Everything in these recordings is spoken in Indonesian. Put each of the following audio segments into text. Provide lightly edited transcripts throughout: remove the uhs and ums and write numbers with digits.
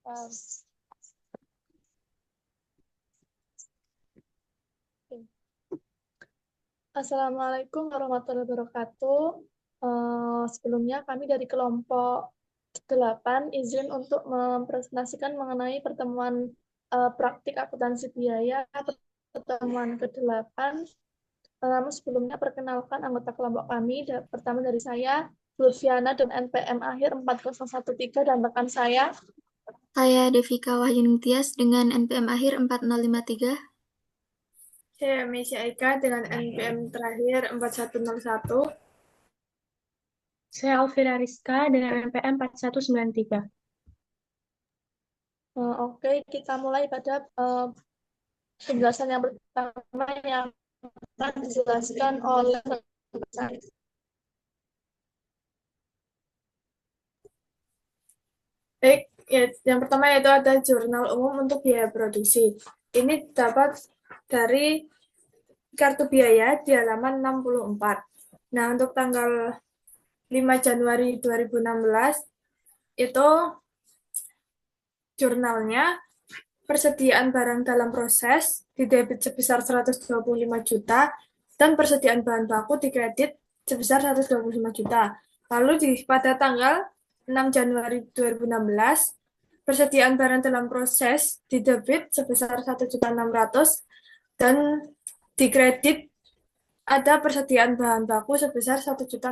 Um, Assalamualaikum warahmatullahi wabarakatuh. Sebelumnya kami dari kelompok 8 izin untuk mempresentasikan mengenai pertemuan praktik akuntansi biaya pertemuan ke-8. Namun sebelumnya perkenalkan anggota kelompok kami. Pertama dari saya, Lutfiana dan NPM akhir 4013 dan rekan saya. Saya Devika Wahyuni Tias dengan NPM akhir 4053. Saya Mesya Eka dengan NPM terakhir 4101. Saya Alvira Rizka dengan NPM 4193. Oke, kita mulai pada penjelasan yang pertama yang akan dijelaskan oleh saya. Baik, ya, yang pertama yaitu ada jurnal umum untuk biaya produksi. Ini dapat dari kartu biaya di halaman 64. Nah, untuk tanggal 5 Januari 2016 itu jurnalnya persediaan barang dalam proses di debit sebesar 125 juta dan persediaan bahan baku di kredit sebesar 125 juta. Lalu pada tanggal 6 Januari 2016 persediaan barang dalam proses di debit sebesar 1.600.000 dan di kredit ada persediaan bahan baku sebesar 1.600.000.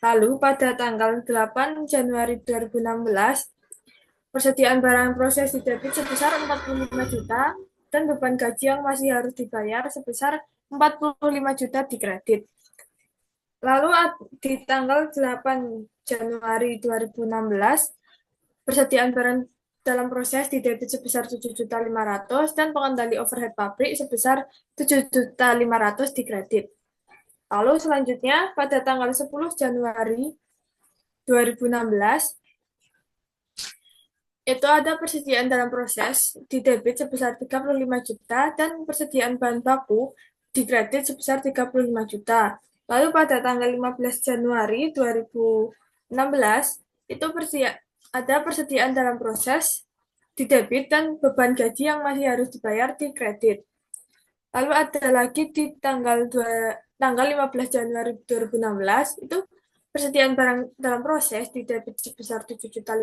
Lalu pada tanggal 8 Januari 2016 persediaan barang proses di debit sebesar 45 juta dan beban gaji yang masih harus dibayar sebesar 45 juta di kredit. Lalu di tanggal 8 Januari 2016 persediaan barang dalam proses di debit sebesar 7.500.000 dan pengendali overhead pabrik sebesar 7.500.000 di kredit. Lalu selanjutnya pada tanggal 10 Januari 2016 itu ada persediaan dalam proses di debit sebesar 35 juta dan persediaan bahan baku di kredit sebesar 35 juta. Lalu pada tanggal 15 Januari 2016 itu ada persediaan dalam proses di debit dan beban gaji yang masih harus dibayar di kredit. Lalu ada lagi di tanggal 15 Januari 2016 itu persediaan barang dalam proses di debit sebesar 7.500.000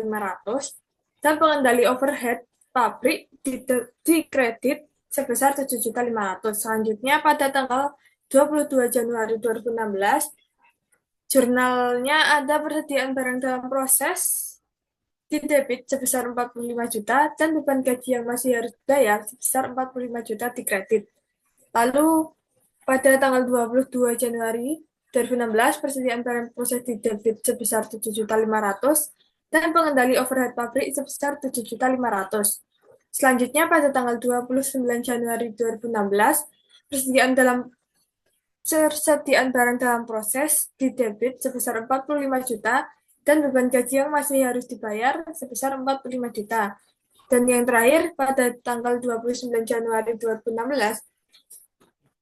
dan pengendali overhead pabrik di kredit sebesar 7.500.000. Selanjutnya pada tanggal 22 Januari 2016 jurnalnya ada persediaan barang dalam proses di debit sebesar 45 juta dan beban gaji yang masih harus dibayar sebesar 45 juta di kredit. Lalu pada tanggal 22 Januari 2016 persediaan barang proses di debit sebesar 7.500.000 dan pengendali overhead pabrik sebesar 7.500.000. Selanjutnya pada tanggal 29 Januari 2016 persediaan barang dalam proses di debit sebesar 45 juta dan beban gaji yang masih harus dibayar sebesar 45 juta. Dan yang terakhir pada tanggal 29 Januari 2016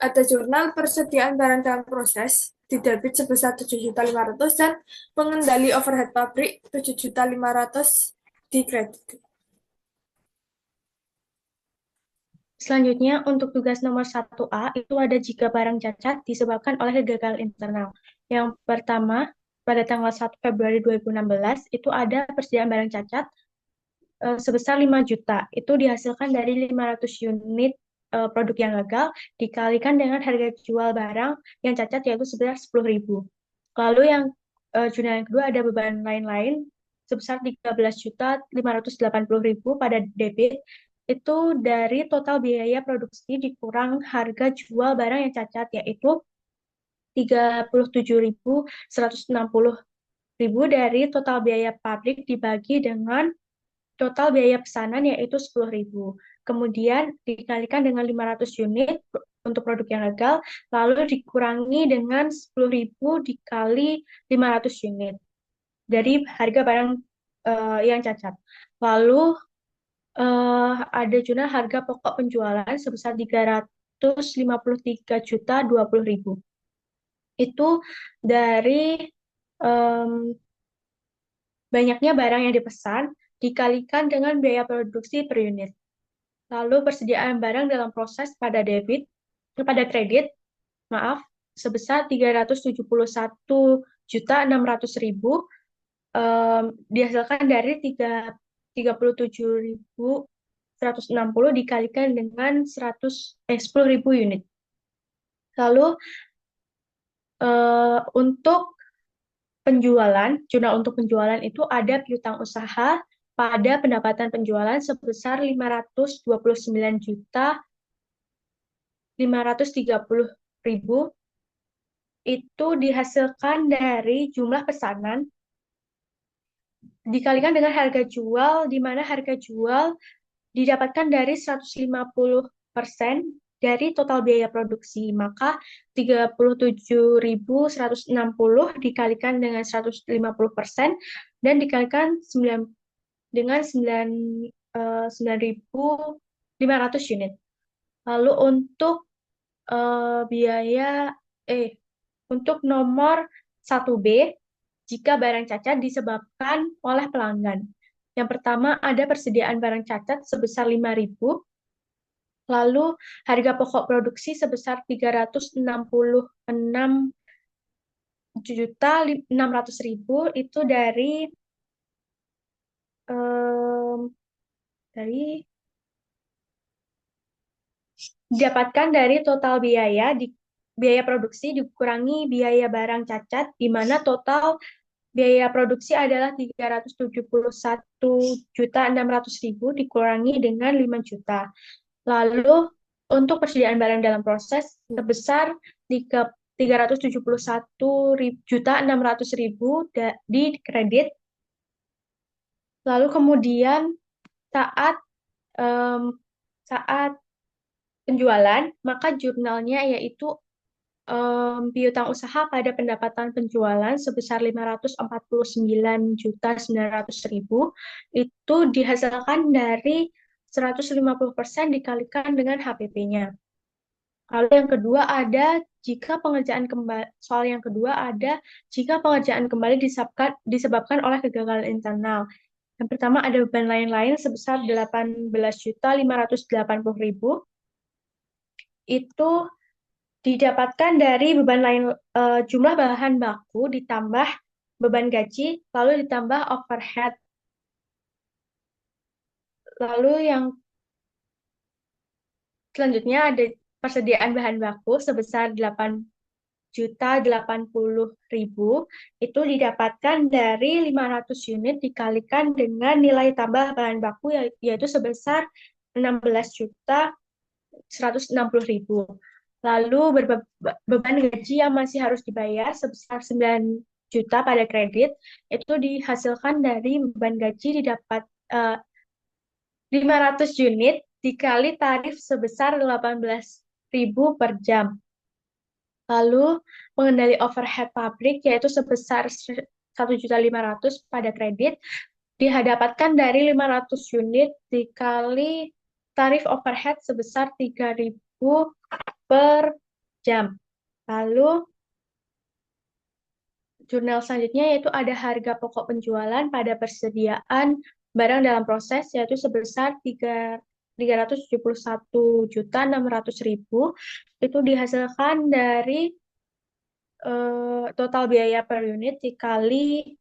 ada jurnal persediaan barang dalam proses di debit sebesar 7.500.000 dan pengendali overhead pabrik 7.500.000 di kredit. Selanjutnya, untuk tugas nomor 1A, itu ada jika barang cacat disebabkan oleh kegagalan internal. Yang pertama, pada tanggal 1 Februari 2016, itu ada persediaan barang cacat sebesar 5 juta. Itu dihasilkan dari 500 unit produk yang gagal, dikalikan dengan harga jual barang yang cacat, yaitu sebesar 10.000. Lalu yang jurnal yang kedua ada beban lain-lain sebesar 13.580.000 pada debit, itu dari total biaya produksi dikurang harga jual barang yang cacat, yaitu 37.160.000 dari total biaya pabrik dibagi dengan total biaya pesanan, yaitu 10.000. Kemudian dikalikan dengan 500 unit untuk produk yang gagal, lalu dikurangi dengan 10.000 dikali 500 unit dari harga barang yang cacat. Lalu ada juga harga pokok penjualan sebesar 353.020.000. Itu dari banyaknya barang yang dipesan dikalikan dengan biaya produksi per unit. Lalu persediaan barang dalam proses pada kredit, sebesar 371.600.000 dihasilkan dari 37.160 dikalikan dengan 10.000 unit. Lalu untuk jurnal untuk penjualan itu ada piutang usaha pada pendapatan penjualan sebesar 529.530.000 itu dihasilkan dari jumlah pesanan dikalikan dengan harga jual, di mana harga jual didapatkan dari 150% dari total biaya produksi. Maka 37.160 dikalikan dengan 150% dan dikalikan dengan 9.500 unit. Lalu untuk nomor 1B, jika barang cacat disebabkan oleh pelanggan. Yang pertama ada persediaan barang cacat sebesar 5.000, lalu harga pokok produksi sebesar 366.600.000 itu didapatkan dari total biaya produksi dikurangi biaya barang cacat, di mana total biaya produksi adalah 371.600.000 dikurangi dengan 5 juta. Lalu untuk persediaan barang dalam proses sebesar 371.600.000 di kredit. Lalu kemudian saat penjualan, maka jurnalnya yaitu piutang usaha pada pendapatan penjualan sebesar 549.900.000 itu dihasilkan dari 150% dikalikan dengan HPP-nya. Lalu yang kedua ada jika pengerjaan kembali disebabkan oleh kegagalan internal. Yang pertama ada beban lain-lain sebesar 18.580.000 itu didapatkan dari beban lain, jumlah bahan baku ditambah beban gaji, lalu ditambah overhead. Lalu yang selanjutnya ada persediaan bahan baku sebesar 8.080.000 itu didapatkan dari 500 unit dikalikan dengan nilai tambah bahan baku yaitu sebesar 16.160.000. Lalu beban gaji yang masih harus dibayar sebesar 9 juta pada kredit itu dihasilkan dari beban gaji didapat 500 unit dikali tarif sebesar 18.000 per jam. Lalu mengenali overhead pabrik yaitu sebesar 1.500.000 pada kredit didapatkan dari 500 unit dikali tarif overhead sebesar 3.000 per jam. Lalu jurnal selanjutnya yaitu ada harga pokok penjualan pada persediaan barang dalam proses yaitu sebesar 371.600.000 itu dihasilkan dari total biaya per unit dikali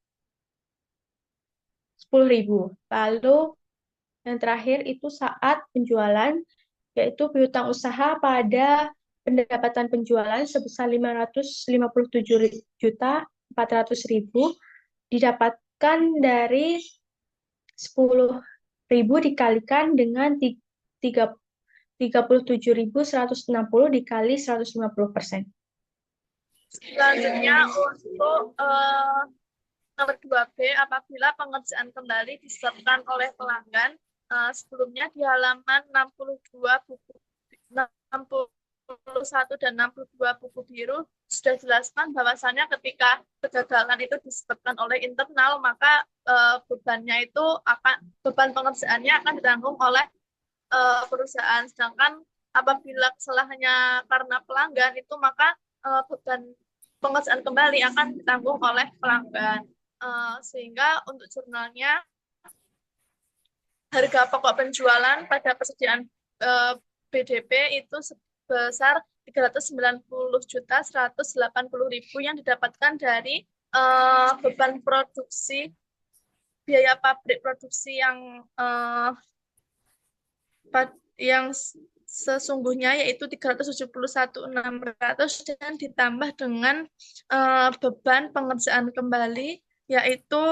10.000. Lalu yang terakhir itu saat penjualan yaitu piutang usaha pada pendapatan penjualan sebesar 557.400.000 didapatkan dari 10.000 dikalikan dengan 37.160 dikali 150%. Selanjutnya untuk nomor 2B, apabila pengerjaan kembali disebabkan oleh pelanggan, sebelumnya di halaman 61 dan 62 buku biru sudah jelaskan bahwasannya ketika kegagalan itu disebabkan oleh internal, maka beban pengerjaannya akan ditanggung oleh perusahaan. Sedangkan apabila kesalahannya karena pelanggan itu, maka beban pengerjaan kembali akan ditanggung oleh pelanggan. Sehingga untuk jurnalnya harga pokok penjualan pada persediaan BDP itu sebesar 390.180.000 yang didapatkan dari beban produksi, biaya pabrik produksi yang sesungguhnya yaitu 371.600 dan ditambah dengan beban pengerjaan kembali yaitu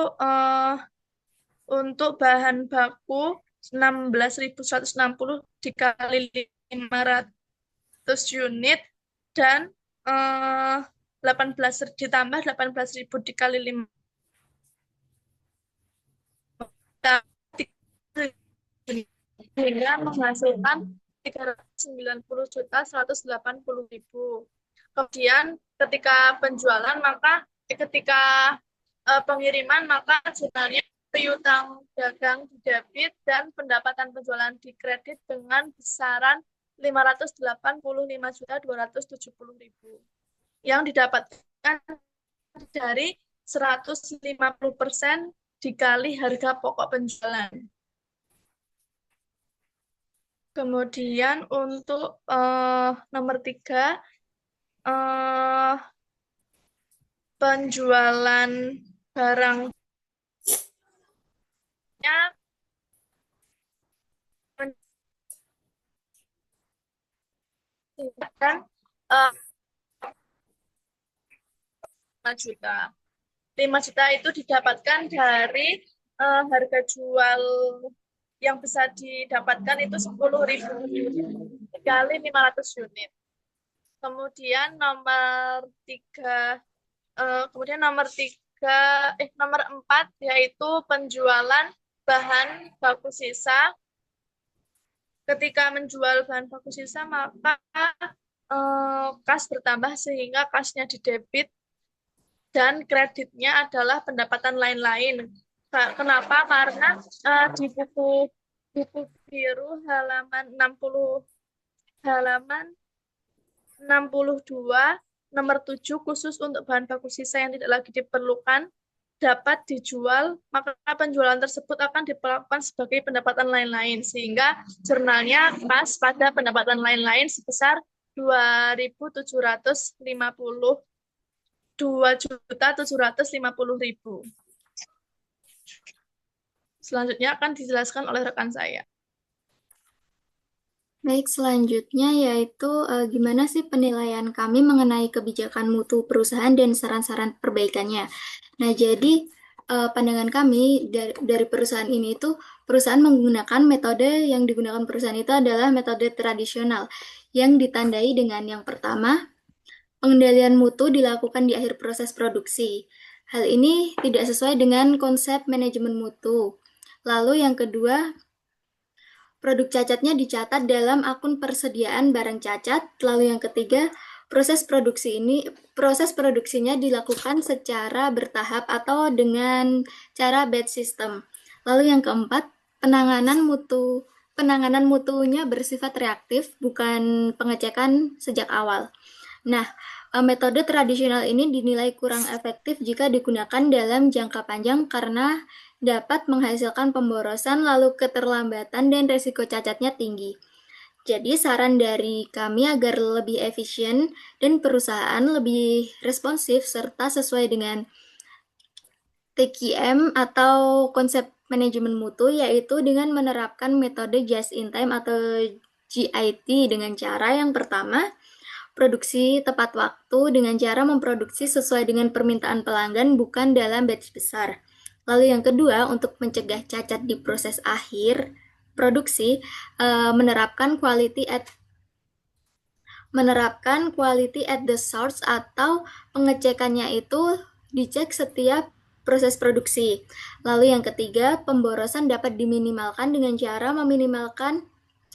untuk bahan baku 16.160 dikali 500 unit dan 18 ditambah 18.000 dikali 5 sehingga menghasilkan 390.180.000. Kemudian ketika penjualan ketika pengiriman maka jurnalnya piutang dagang didebit dan pendapatan penjualan dikredit dengan besaran 585.270.000 yang didapatkan dari 150% dikali harga pokok penjualan. Kemudian untuk nomor 3, penjualan barangnya meningkatkan 5 juta. 5 juta itu didapatkan dari harga jual yang bisa didapatkan itu 10.000 dikali 500 unit. Kemudian nomor 4 yaitu penjualan bahan baku sisa. Ketika menjual bahan baku sisa maka kas bertambah sehingga kasnya didebit dan kreditnya adalah pendapatan lain-lain. Kenapa? Karena di buku biru halaman 62 nomor 7 khusus untuk bahan baku sisa yang tidak lagi diperlukan dapat dijual, maka penjualan tersebut akan diperlakukan sebagai pendapatan lain-lain sehingga jurnalnya pas pada pendapatan lain-lain sebesar 2.750.000. Selanjutnya akan dijelaskan oleh rekan saya. Baik, selanjutnya yaitu gimana sih penilaian kami mengenai kebijakan mutu perusahaan dan saran-saran perbaikannya. Nah, jadi pandangan kami dari perusahaan ini itu perusahaan menggunakan metode yang digunakan perusahaan itu adalah metode tradisional yang ditandai dengan yang pertama, pengendalian mutu dilakukan di akhir proses produksi. Hal ini tidak sesuai dengan konsep manajemen mutu. Lalu yang kedua, produk cacatnya dicatat dalam akun persediaan barang cacat. Lalu yang ketiga, proses produksinya dilakukan secara bertahap atau dengan cara batch system. Lalu yang keempat, penanganan mutunya bersifat reaktif, bukan pengecekan sejak awal. Nah, metode tradisional ini dinilai kurang efektif jika digunakan dalam jangka panjang karena dapat menghasilkan pemborosan, lalu keterlambatan, dan resiko cacatnya tinggi. Jadi saran dari kami agar lebih efisien dan perusahaan lebih responsif serta sesuai dengan TQM atau konsep manajemen mutu, yaitu dengan menerapkan metode just in time atau JIT dengan cara yang pertama, produksi tepat waktu dengan cara memproduksi sesuai dengan permintaan pelanggan bukan dalam batch besar. Lalu yang kedua, untuk mencegah cacat di proses akhir produksi, menerapkan quality at the source atau pengecekannya itu dicek setiap proses produksi. Lalu yang ketiga, pemborosan dapat diminimalkan dengan cara meminimalkan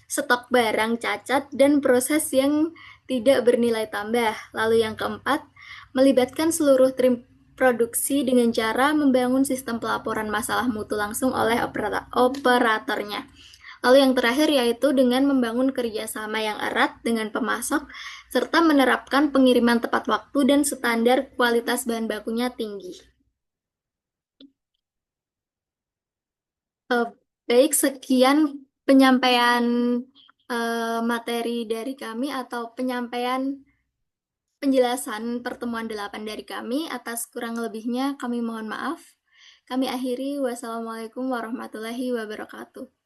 stok barang cacat dan proses yang tidak bernilai tambah. Lalu yang keempat, melibatkan seluruh tim produksi dengan cara membangun sistem pelaporan masalah mutu langsung oleh operatornya. Lalu yang terakhir yaitu dengan membangun kerjasama yang erat dengan pemasok serta menerapkan pengiriman tepat waktu dan standar kualitas bahan bakunya tinggi. Baik, sekian penyampaian materi dari kami atau penyampaian penjelasan pertemuan 8 dari kami. Atas kurang lebihnya kami mohon maaf. Kami akhiri. Wassalamualaikum warahmatullahi wabarakatuh.